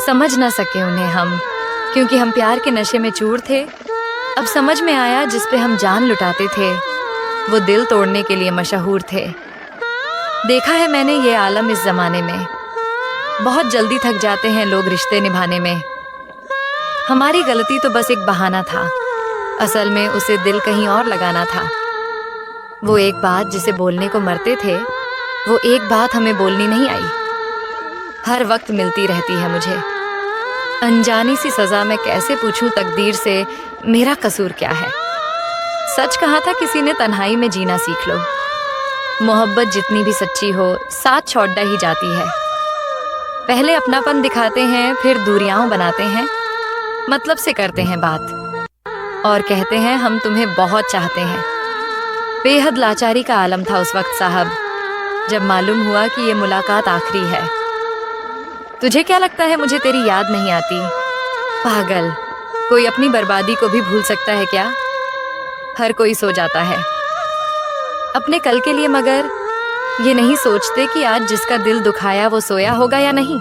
समझ ना सके उन्हें हम, क्योंकि हम प्यार के नशे में चूर थे। अब समझ में आया जिस पे हम जान लुटाते थे वो दिल तोड़ने के लिए मशहूर थे। देखा है मैंने ये आलम इस जमाने में, बहुत जल्दी थक जाते हैं लोग रिश्ते निभाने में। हमारी गलती तो बस एक बहाना था, असल में उसे दिल कहीं और लगाना था। वो एक बात जिसे बोलने को मरते थे, वो एक बात हमें बोलनी नहीं आई। हर वक्त मिलती रहती है मुझे अनजानी सी सजा। मैं कैसे पूछूं तकदीर से मेरा कसूर क्या है। सच कहा था किसी ने, तन्हाई में जीना सीख लो। मोहब्बत जितनी भी सच्ची हो साथ छोड़ ही जाती है। पहले अपनापन दिखाते हैं, फिर दूरियां बनाते हैं, मतलब से करते हैं बात और कहते हैं हम तुम्हें बहुत चाहते हैं। बेहद लाचारी का आलम था उस वक्त साहब, जब मालूम हुआ कि ये मुलाकात आखिरी है। तुझे क्या लगता है मुझे तेरी याद नहीं आती? पागल, कोई अपनी बर्बादी को भी भूल सकता है क्या? हर कोई सो जाता है अपने कल के लिए, मगर ये नहीं सोचते कि आज जिसका दिल दुखाया वो सोया होगा या नहीं।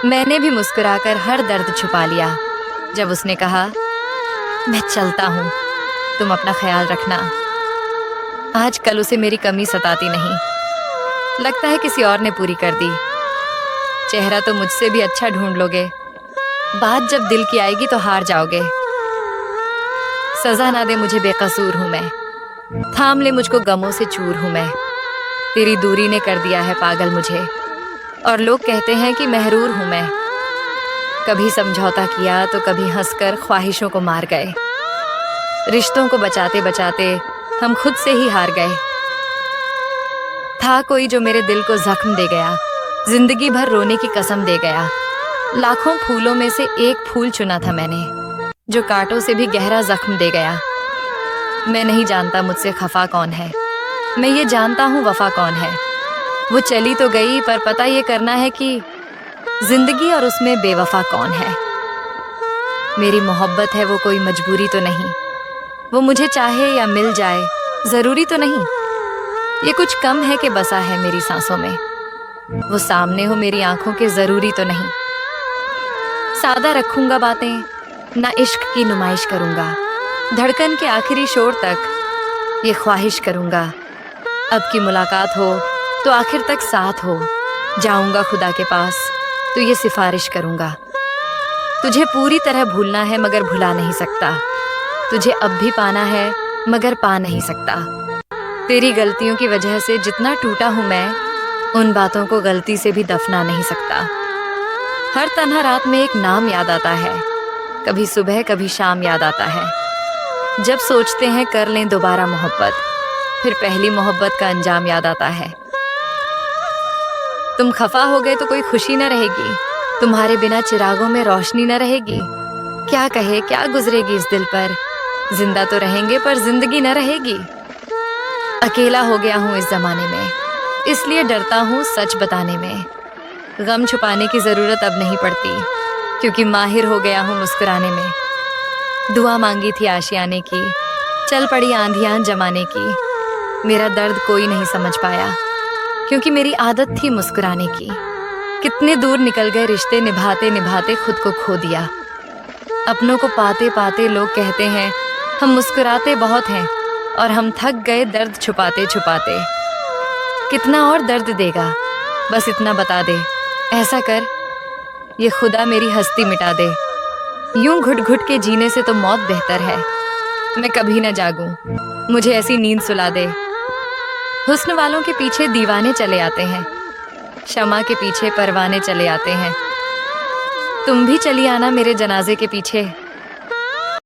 मैंने भी मुस्कुराकर हर दर्द छुपा लिया जब उसने कहा मैं चलता हूँ, तुम अपना ख्याल रखना। आज कल उसे मेरी कमी सताती नहीं, लगता है किसी और ने पूरी कर दी। चेहरा तो मुझसे भी अच्छा ढूंढ लोगे, बात जब दिल की आएगी तो हार जाओगे। सजा ना दे मुझे, बेकसूर हूं मैं, थाम ले मुझको गमों से चूर हूं मैं। तेरी दूरी ने कर दिया है पागल मुझे, और लोग कहते हैं कि महरूर हूं मैं। कभी समझौता किया तो कभी हंसकर ख्वाहिशों को मार गए। रिश्तों को बचाते बचाते हम खुद से ही हार गए। था कोई जो मेरे दिल को जख्म दे गया, जिंदगी भर रोने की कसम दे गया। लाखों फूलों में से एक फूल चुना था मैंने, जो कांटों से भी गहरा जख्म दे गया। मैं नहीं जानता मुझसे खफा कौन है, मैं ये जानता हूँ वफा कौन है। वो चली तो गई, पर पता ये करना है कि जिंदगी और उसमें बेवफा कौन है। मेरी मोहब्बत है वो कोई मजबूरी तो नहीं, वो मुझे चाहे या मिल जाए जरूरी तो नहीं। ये कुछ कम है कि बसा है मेरी सांसों में, वो सामने हो मेरी आंखों के जरूरी तो नहीं। सादा रखूंगा बातें, ना इश्क की नुमाइश करूंगा, धड़कन के आखिरी शोर तक ये ख्वाहिश करूंगा। अब की मुलाकात हो तो आखिर तक साथ हो, जाऊंगा खुदा के पास तो ये सिफारिश करूंगा। तुझे पूरी तरह भूलना है मगर भुला नहीं सकता, तुझे अब भी पाना है मगर पा नहीं सकता। तेरी गलतियों की वजह से जितना टूटा हूँ मैं, उन बातों को गलती से भी दफना नहीं सकता। हर तन्हा रात में एक नाम याद आता है, कभी सुबह कभी शाम याद आता है। जब सोचते हैं कर लें दोबारा मोहब्बत, फिर पहली मोहब्बत का अंजाम याद आता है। तुम खफा हो गए तो कोई खुशी न रहेगी, तुम्हारे बिना चिरागों में रोशनी न रहेगी। क्या कहे क्या गुजरेगी इस दिल पर, जिंदा तो रहेंगे पर जिंदगी न रहेगी। अकेला हो गया हूँ इस जमाने में, इसलिए डरता हूँ सच बताने में। गम छुपाने की ज़रूरत अब नहीं पड़ती, क्योंकि माहिर हो गया हूँ मुस्कुराने में। दुआ मांगी थी आशियाने की, चल पड़ी आंधियाँ जमाने की। मेरा दर्द कोई नहीं समझ पाया, क्योंकि मेरी आदत थी मुस्कुराने की। कितने दूर निकल गए रिश्ते, निभाते निभाते खुद को खो दिया। अपनों को पाते पाते लोग कहते हैं हम मुस्कुराते बहुत हैं, और हम थक गए दर्द छुपाते छुपाते। कितना और दर्द देगा, बस इतना बता दे। ऐसा कर ये खुदा मेरी हस्ती मिटा दे। यूं घुट घुट के जीने से तो मौत बेहतर है। मैं कभी न जागूं, मुझे ऐसी नींद सुला दे। हुस्न वालों के पीछे दीवाने चले आते हैं, शमा के पीछे परवाने चले आते हैं। तुम भी चली आना मेरे जनाजे के पीछे।